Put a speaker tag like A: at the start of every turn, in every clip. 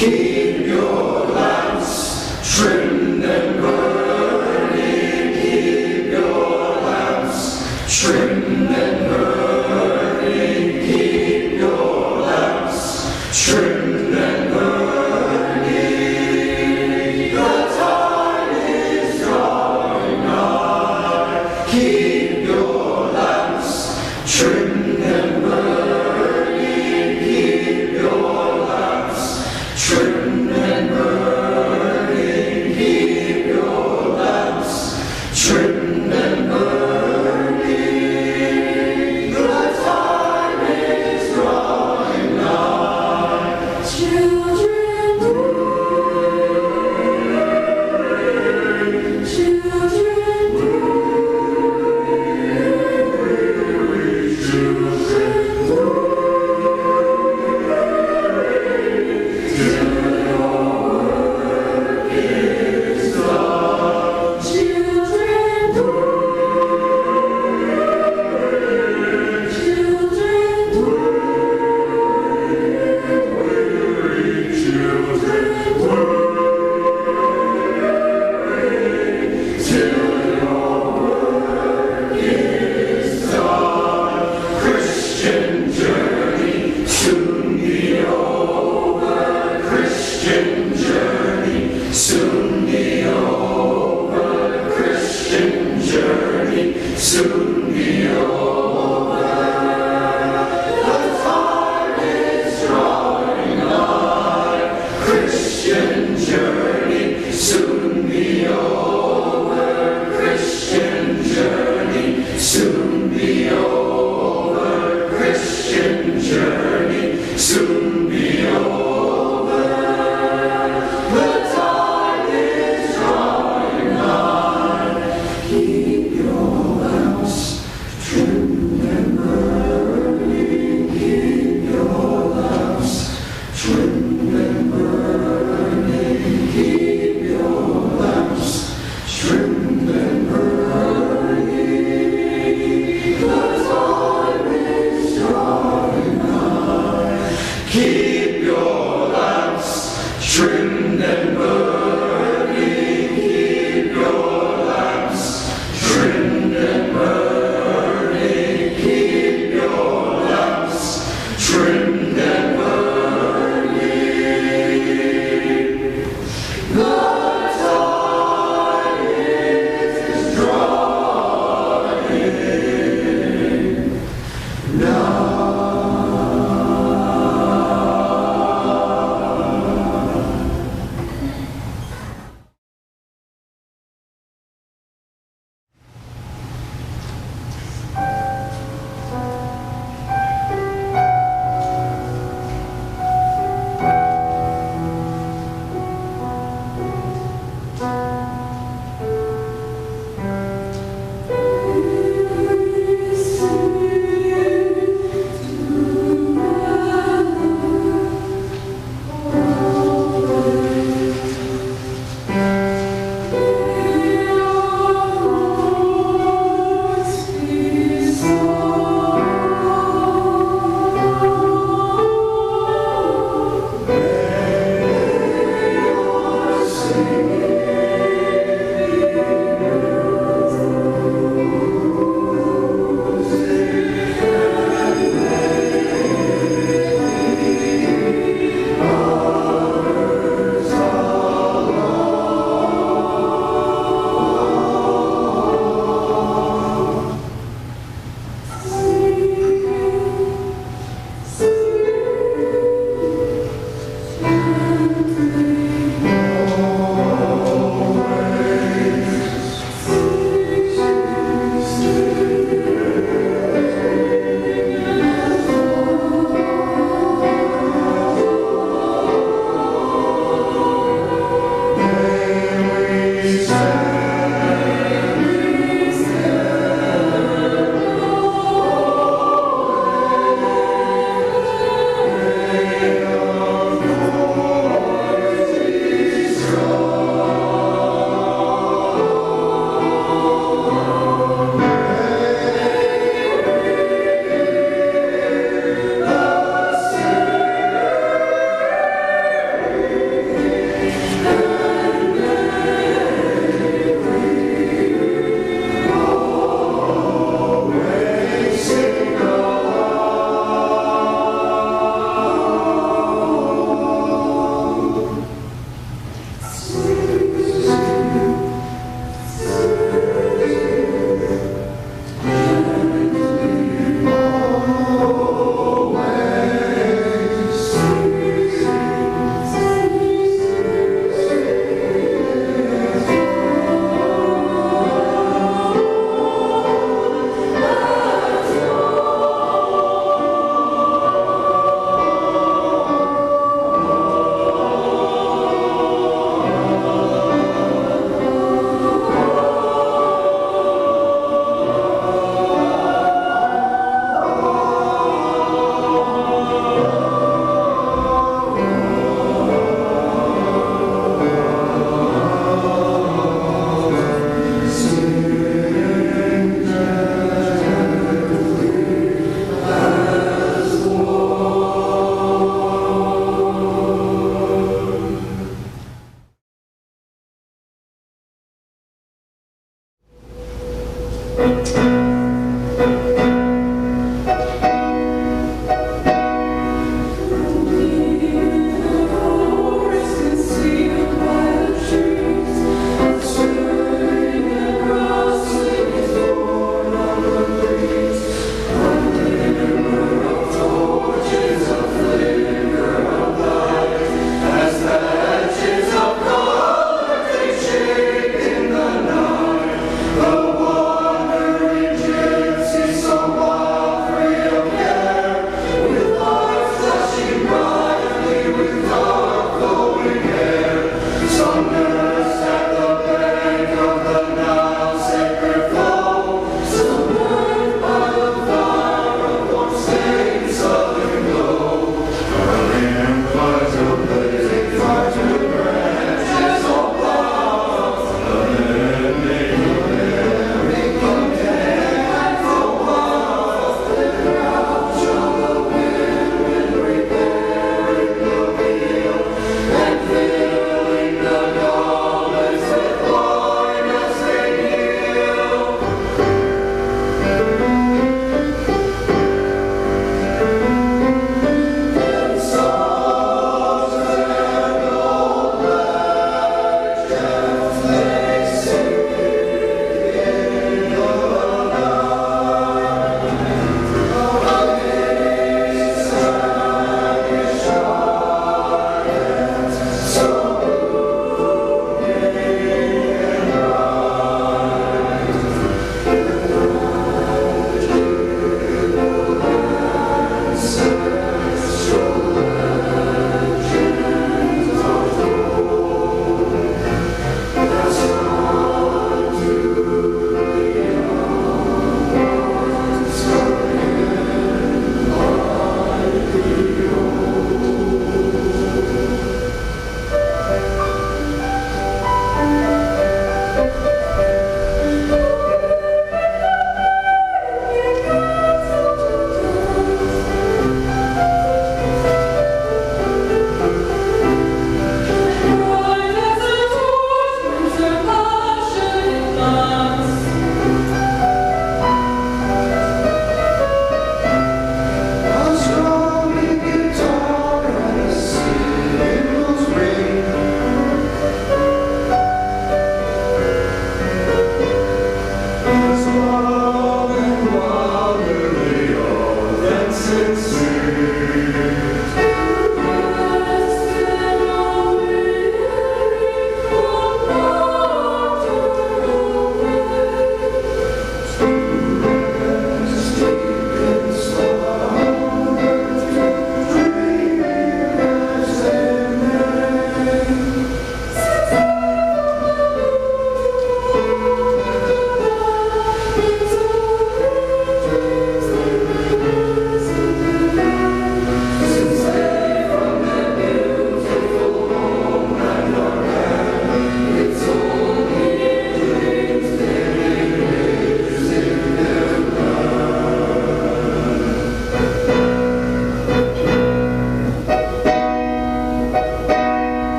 A: Keep your lamps trimmed and burning. Keep your lamps trimmed and burning. Keep your lamps trimmed and burning. Christian journey soon be over. Christian journey soon be over. The time is drawing nigh. Christian journey soon be over. Christian journey soon be over. Christian journey soon be over. The time is drawing nigh. Keep your lamps trimmed and burning. Keep your lamps trimmed and burning. Keep your lamps trimmed and burning. The time is drawing nigh. Keep your lamps trimmed and burning. Keep your lamps trimmed and burning. Keep your lamps trimmed and burning. The time is drawing nigh.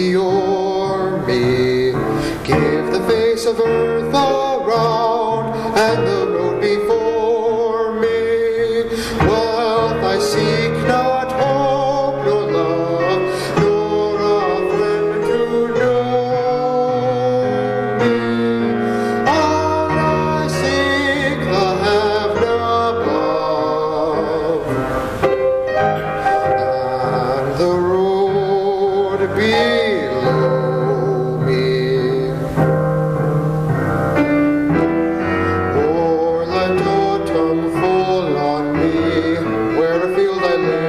B: be o'er me. Give the face of earth around and the road before me. Wealth I seek not, hope nor love, nor a friend to know me. All I seek the heaven above, and the road below me. Or let autumn fall on me, where afield I linger,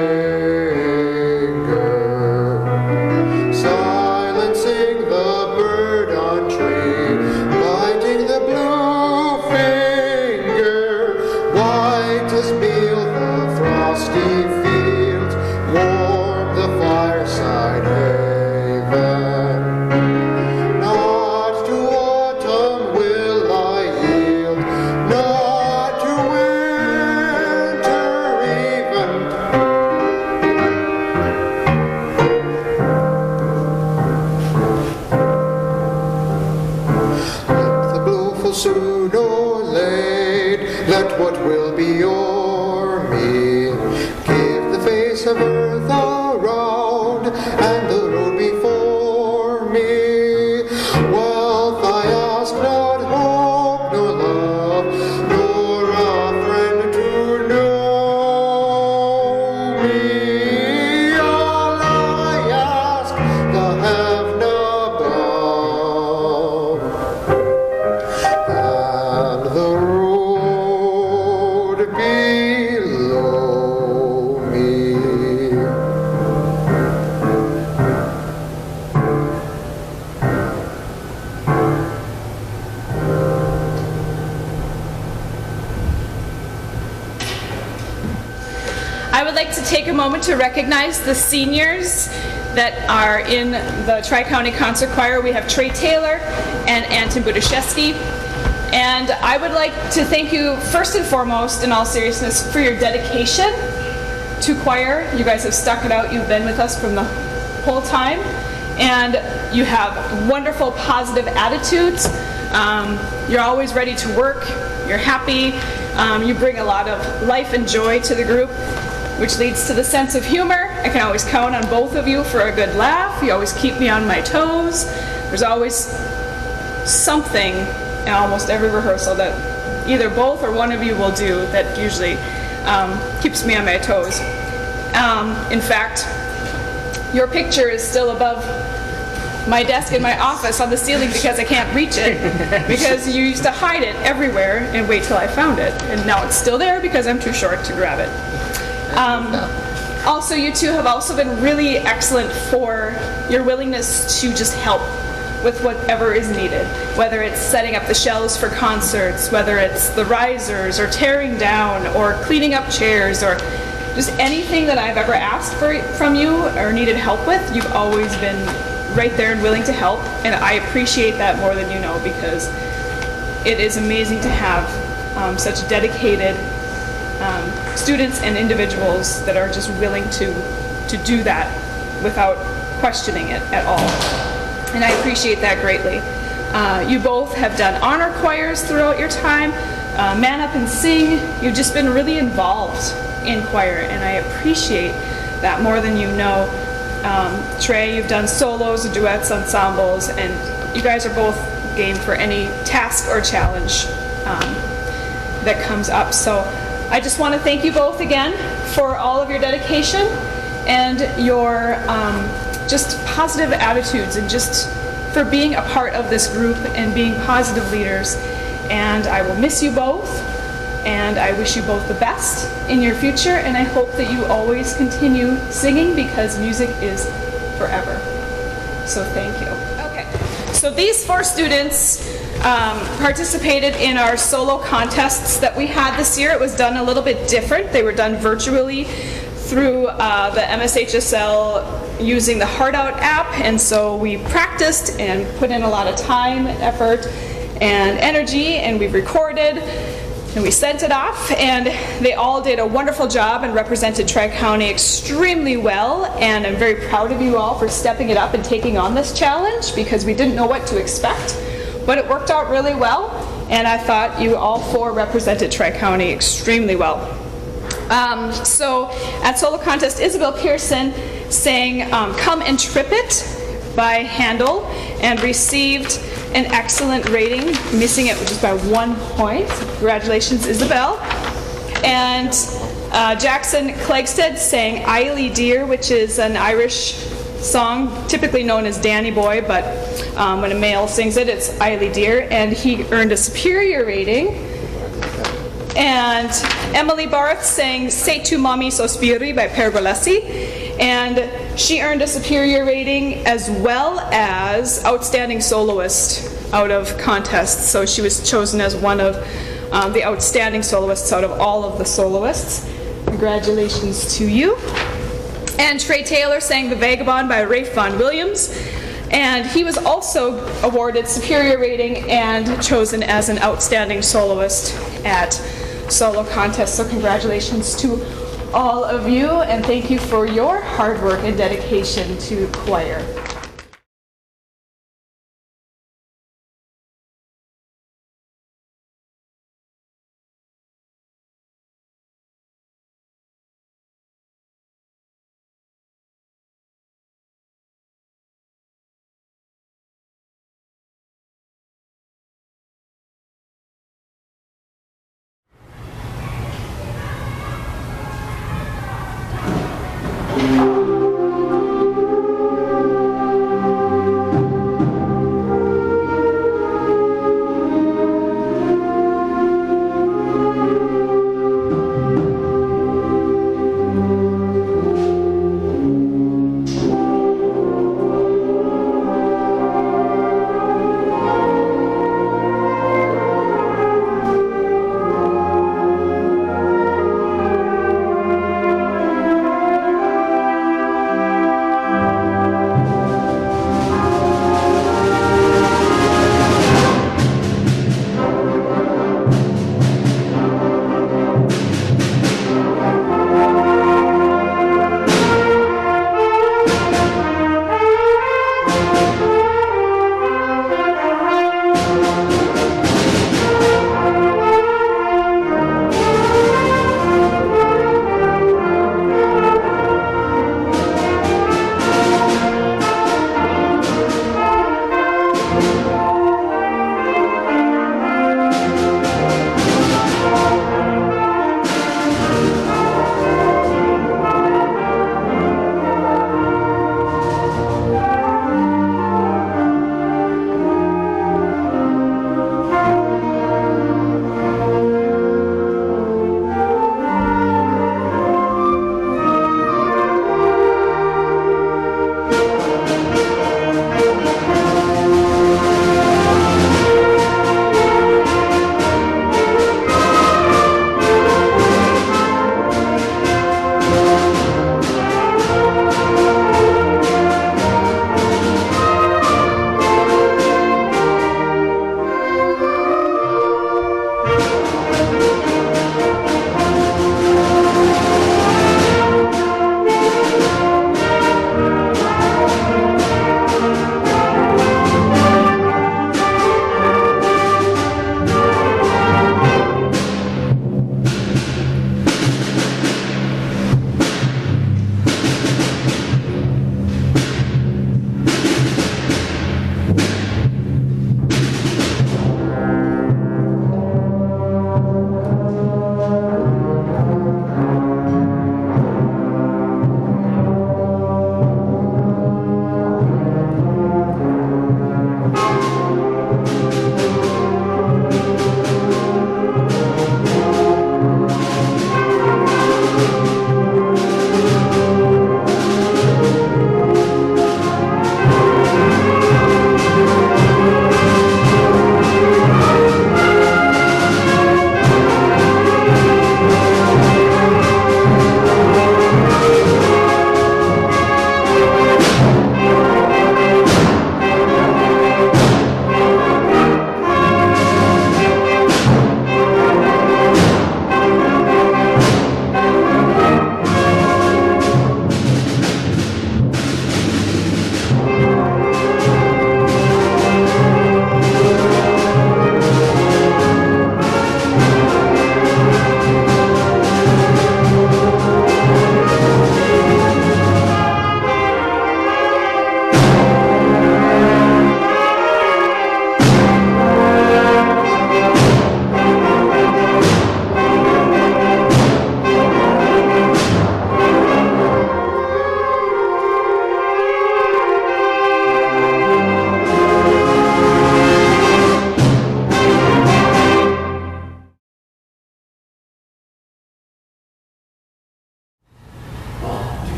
B: silencing the bird on tree, biting the blue finger. White as meal the frosty fields, warm the fireside haven. Not to autumn will I yield, not to winter even. Let the blue fall soon or late, let what will be o'er me. Give the face of earth around and the road before me. Wealth I ask not, hope nor love, nor a friend to know me. All I ask, the heaven above, and the road below me.
C: I would like to take a moment to recognize the seniors that are in the Tri-County Concert Choir. We have Trey Taylor and Anton Budaszewski. And I would like to thank you first and foremost, in all seriousness, for your dedication to choir. You guys have stuck it out. You've been with us from the whole time. And you have wonderful, positive attitudes. You're always ready to work. You're happy. You bring a lot of life and joy to the group, which leads to the sense of humor. I can always count on both of you for a good laugh. You always keep me on my toes. There's always something in almost every rehearsal that either both or one of you will do that usually keeps me on my toes. In fact, your picture is still above my desk in my office on the ceiling because I can't reach it, because you used to hide it everywhere and wait till I found it. And now it's still there because I'm too short to grab it. Also, you two have also been really excellent for your willingness to just help with whatever is needed, whether it's setting up the shelves for concerts, whether it's the risers, or tearing down, or cleaning up chairs, or just anything that I've ever asked from you or needed help with. You've always been right there and willing to help, and I appreciate that more than you know, because it is amazing to have such dedicated students and individuals that are just willing to do that without questioning it at all. And I appreciate that greatly. You both have done honor choirs throughout your time. Man Up and Sing. You've just been really involved in choir, and I appreciate that more than you know. Trey, you've done solos, duets, ensembles, and you guys are both game for any task or challenge that comes up. So I just want to thank you both again for all of your dedication and your just positive attitudes, and just for being a part of this group and being positive leaders. And I will miss you both, and I wish you both the best in your future, and I hope that you always continue singing, because music is forever. So thank you. Okay, so these 4 students participated in our solo contests that we had this year. It was done a little bit different. They were done virtually through the MSHSL using the Heart Out app, and so we practiced and put in a lot of time, effort, and energy, and we recorded And we sent it off, and they all did a wonderful job and represented Tri-County extremely well, and I'm very proud of you all for stepping it up and taking on this challenge, because we didn't know what to expect, but it worked out really well, and I thought you all four represented Tri-County extremely well. So at solo contest, Isabel Pearson sang Come and Trip It by Handel and received an excellent rating, missing it just by 1 point. Congratulations, Isabel. And Jackson Clegstead sang Eily Dear, which is an Irish song typically known as Danny Boy, but when a male sings it, it's Eily Dear, and he earned a superior rating. And Emily Barth sang Sei tu mommy sospiri by Pergolesi, and she earned a superior rating as well as Outstanding Soloist out of contests. So she was chosen as one of the outstanding soloists out of all of the soloists. Congratulations to you. And Trey Taylor sang The Vagabond by Rafe Vaughan Williams, and he was also awarded superior rating and chosen as an outstanding soloist at solo contest. So congratulations to all of you, and thank you for your hard work and dedication to choir.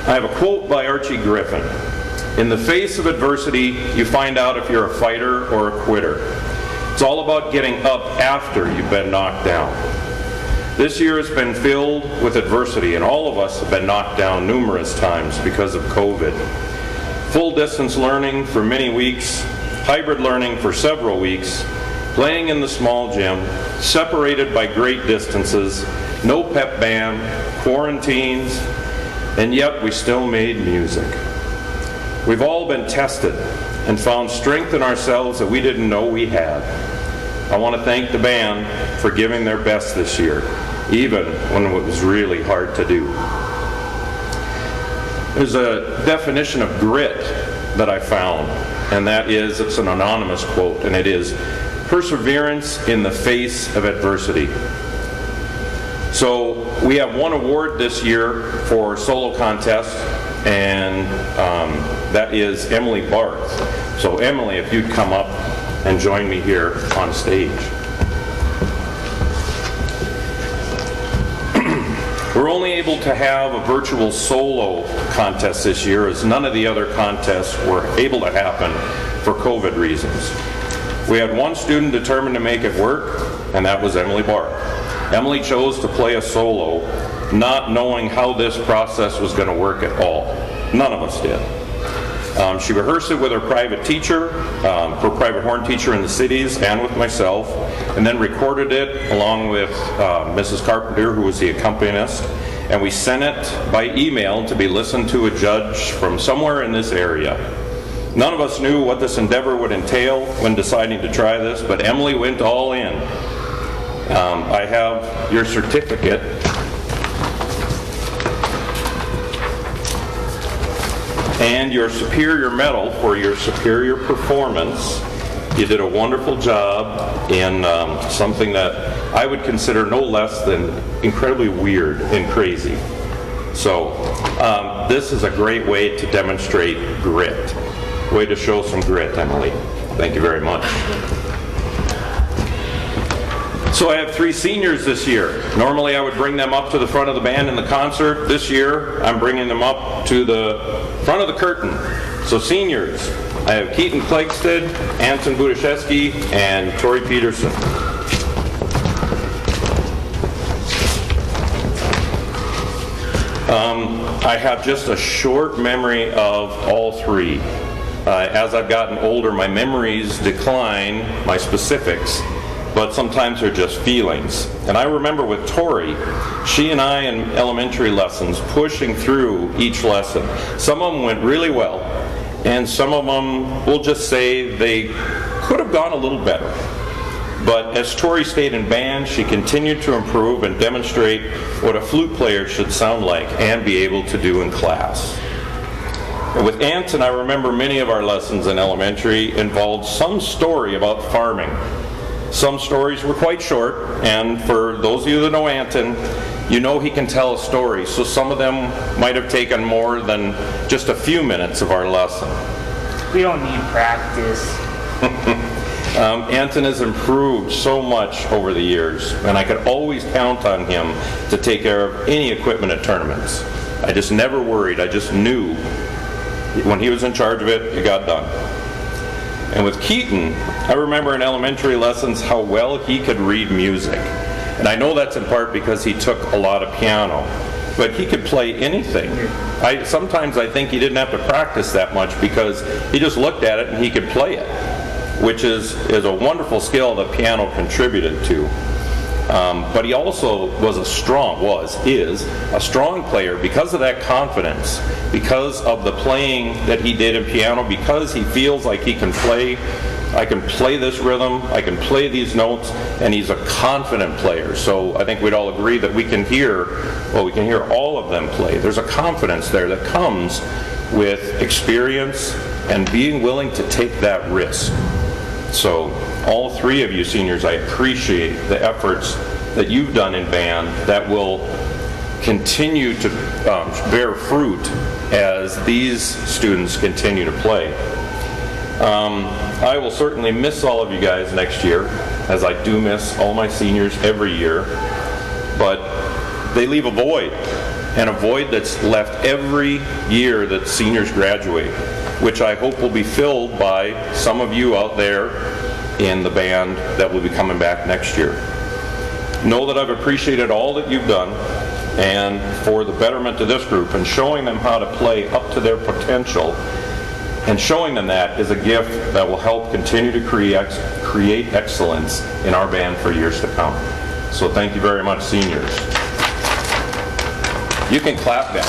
D: I have a quote by Archie Griffin. In the face of adversity, you find out if you're a fighter or a quitter. It's all about getting up after you've been knocked down. This year has been filled with adversity, and all of us have been knocked down numerous times because of COVID. Full distance learning for many weeks, hybrid learning for several weeks, playing in the small gym, separated by great distances, no pep band, quarantines, and yet we still made music. We've all been tested and found strength in ourselves that we didn't know we had. I want to thank the band for giving their best this year, even when it was really hard to do. There's a definition of grit that I found, and that is, it's an anonymous quote, and it is, perseverance in the face of adversity. So we have one award this year for solo contest, and that is Emily Barth. So Emily, if you'd come up and join me here on stage. We're only able to have a virtual solo contest this year, as none of the other contests were able to happen for COVID reasons. We had one student determined to make it work, and that was Emily Barth. Emily chose to play a solo, not knowing how this process was going to work at all. None of us did. She rehearsed it with her private teacher, her private horn teacher in the cities, and with myself, and then recorded it along with Mrs. Carpenter, who was the accompanist, and we sent it by email to be listened to a judge from somewhere in this area. None of us knew what this endeavor would entail when deciding to try this, but Emily went all in. I have your certificate. And your superior medal for your superior performance. You did a wonderful job in something that I would consider no less than incredibly weird and crazy. So this is a great way to demonstrate grit. Way to show some grit, Emily. Thank you very much. So I have 3 seniors this year. Normally I would bring them up to the front of the band in the concert. This year I'm bringing them up to the front of the curtain. So seniors, I have Keaton Klegstad, Anton Budaszewski, and Tori Peterson. I have just a short memory of all 3. As I've gotten older, my memories decline, my specifics, but sometimes they're just feelings. And I remember with Tori, she and I in elementary lessons pushing through each lesson. Some of them went really well, and some of them, we'll just say they could have gone a little better. But as Tori stayed in band, she continued to improve and demonstrate what a flute player should sound like and be able to do in class. And with Anton, I remember many of our lessons in elementary involved some story about farming. Some stories were quite short, and for those of you that know Anton, you know he can tell a story, so some of them might have taken more than just a few minutes of our lesson.
E: We don't need practice.
D: Anton has improved so much over the years, and I could always count on him to take care of any equipment at tournaments. I just never worried. I just knew when he was in charge of it, it got done. And with Keaton, I remember in elementary lessons how well he could read music. And I know that's in part because he took a lot of piano, but he could play anything. Sometimes I think he didn't have to practice that much because he just looked at it and he could play it, which is a wonderful skill that piano contributed to. But he also is a strong player because of that confidence, because of the playing that he did in piano, because he feels like he can play. I can play this rhythm, I can play these notes, and he's a confident player. So I think we'd all agree that we can hear all of them play. There's a confidence there that comes with experience and being willing to take that risk. So all 3 of you seniors, I appreciate the efforts that you've done in band that will continue to bear fruit as these students continue to play. I will certainly miss all of you guys next year, as I do miss all my seniors every year, but they leave a void, and a void that's left every year that seniors graduate, which I hope will be filled by some of you out there in the band that will be coming back next year. Know that I've appreciated all that you've done and for the betterment of this group and showing them how to play up to their potential, and showing them that is a gift that will help continue to create excellence in our band for years to come. So thank you very much, seniors. You can clap, guys.